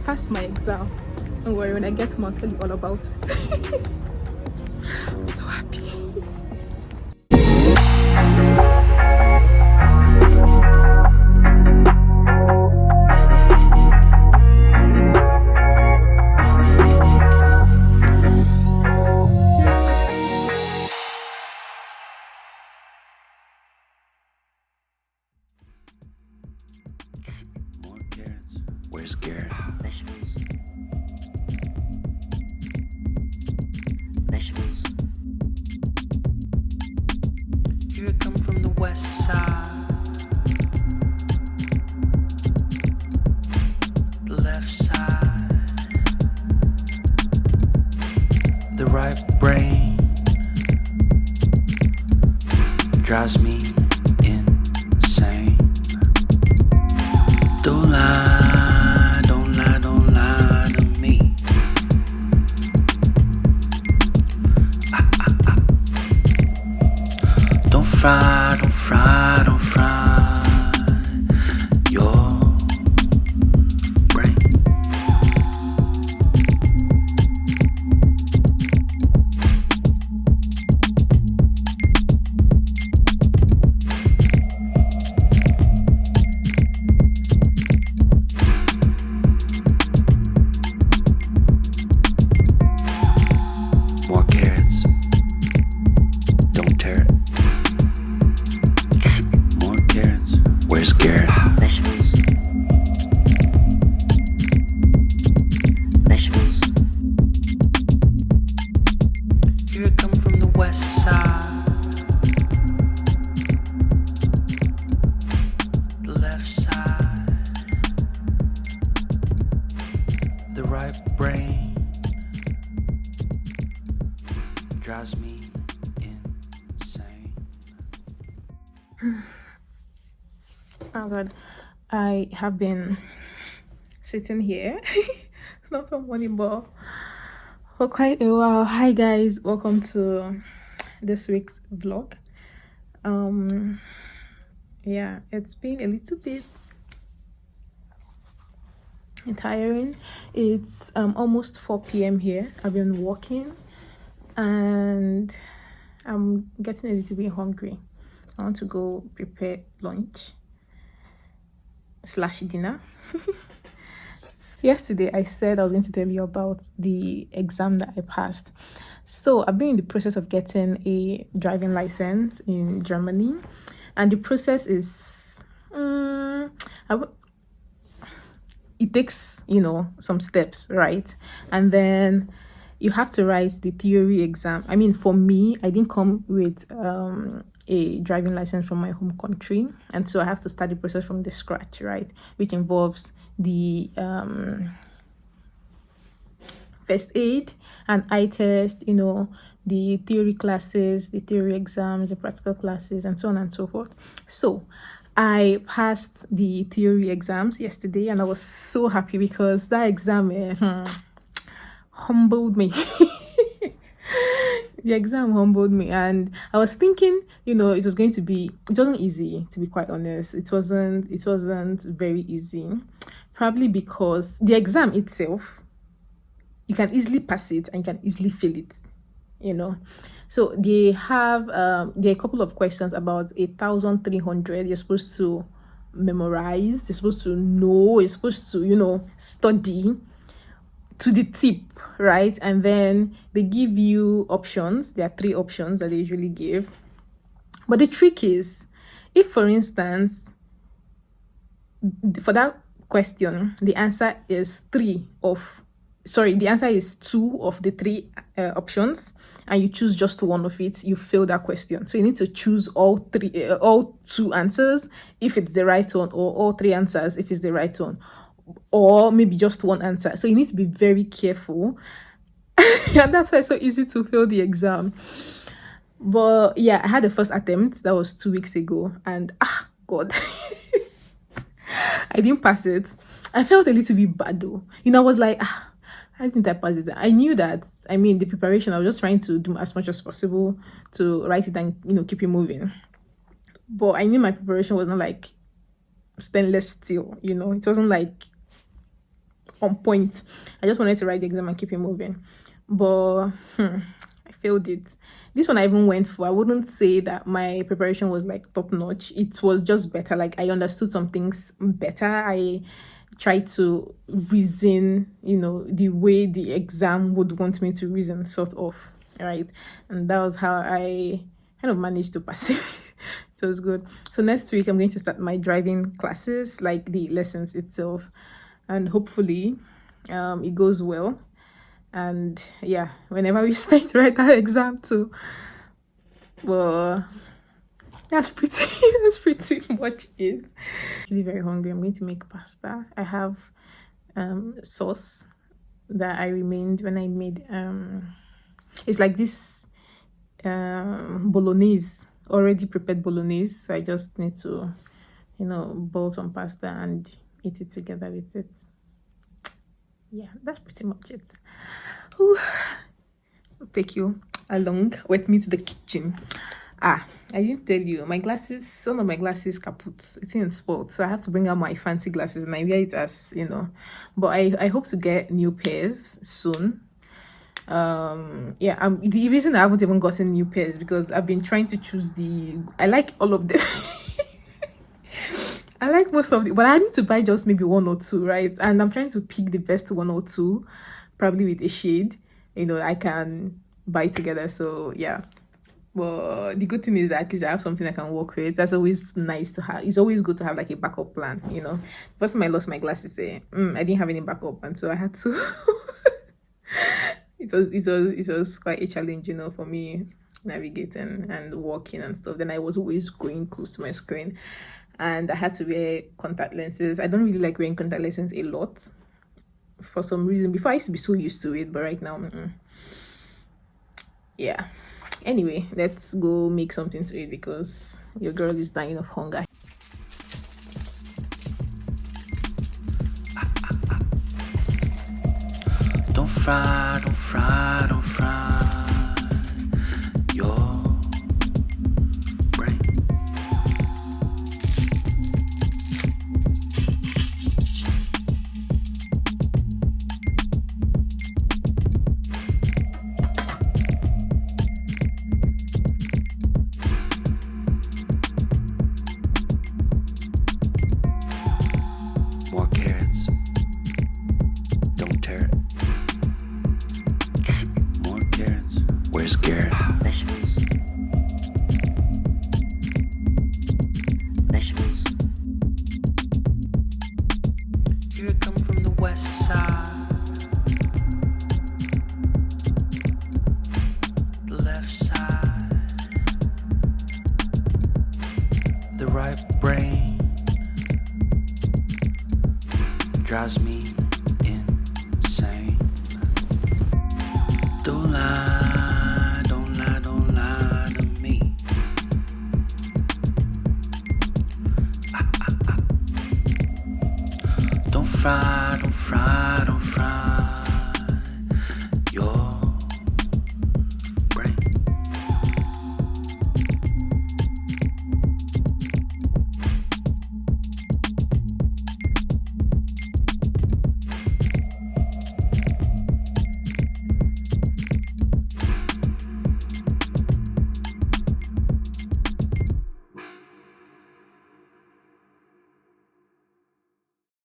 passed my exam. Don't worry, when I get home, I'll tell you all about it. I'm so happy. More carrots. Where's Garrett? Vegetables. Vegetables. Here I come from the west side. The left side. The right brain drives me insane. Don't lie, don't lie, don't lie to me. Don't fry, don't fry, don't fry your brain. More carrots. Don't tear it. More carrots. Where's Garrett? Vegetables. Vegetables. Here I come from the west side. The left side. The right brain drives me insane. Oh God, I have been sitting here, not for money, but for quite a while. Hi guys, welcome to this week's vlog. Yeah, it's been a little bit tiring. It's almost 4 p.m. here. I've been walking and I'm getting a little bit hungry. I want to go prepare lunch / dinner. Yesterday I said I was going to tell you about the exam that I passed. So I've been in the process of getting a driving license in Germany, and the process is it takes some steps, right? And then you have to write the theory exam. I mean, for me, I didn't come with a driving license from my home country, and so I have to start the process from the scratch, right? Which involves the first aid and eye test, the theory classes, the theory exams, the practical classes, and so on and so forth. So I passed the theory exams yesterday, and I was so happy because that exam humbled me. The exam humbled me, and I was thinking, it wasn't easy, to be quite honest. It wasn't very easy, probably because the exam itself, you can easily pass it and you can easily fail it, So they have there are a couple of questions, about 1,300 you're supposed to memorize, you're supposed to know, you're supposed to study to the tip, right? And then they give you options. There are 3 options that they usually give. But the trick is, if for instance, for that question, the answer is 2 of the 3 options, and you choose just one of it, you fail that question. So you need to choose all 2 answers if it's the right one, or all 3 answers if it's the right one, or maybe just one answer. So you need to be very careful. And that's why it's so easy to fail the exam. But yeah, I had the first attempt. That was 2 weeks ago, and God, I didn't pass it. I felt a little bit bad though. I was like, I didn't I pass it. I knew that. I mean, the preparation, I was just trying to do as much as possible to write it and keep it moving. But I knew my preparation was not like stainless steel. It wasn't like on point. I just wanted to write the exam and keep it moving. But I failed it. This one I even went for. I wouldn't say that my preparation was like top notch. It was just better. Like I understood some things better. I tried to reason, the way the exam would want me to reason, sort of, right? And that was how I kind of managed to pass it. So it was good. So next week I'm going to start my driving classes, like the lessons itself, and hopefully it goes well. And yeah, whenever we start to write our exam too. Well, that's pretty much it. Really very hungry. I'm going to make pasta. I have sauce that I remained when I made it's like this bolognese, already prepared bolognese. So I just need to boil some pasta and eat it together with it. Yeah, that's pretty much it. Ooh. I'll take you along with me to the kitchen. I didn't tell you, my glasses, some of my glasses kaput. It's in sport, so I have to bring out my fancy glasses and I wear it as but I hope to get new pairs soon. The reason I haven't even gotten new pairs because I've been trying to choose I like all of them. I like most of it, but I need to buy just maybe one or two, right? And I'm trying to pick the best one or two, probably with a shade, I can buy together. So yeah. But the good thing is that at least I have something I can work with. That's always nice to have. It's always good to have like a backup plan, First time I lost my glasses, I didn't have any backup, and so I had to. It was quite a challenge, for me navigating and walking and stuff. Then I was always going close to my screen, and I had to wear contact lenses. I don't really like wearing contact lenses a lot for some reason. Before I used to be so used to it, but right now, yeah. Anyway, let's go make something to eat because your girl is dying of hunger. Don't fry your brain. More carrots. Don't tear it. More carrots. Where's Garrett? Vegetables. Vegetables. Here I come from the west side. The left side. The right brain drives me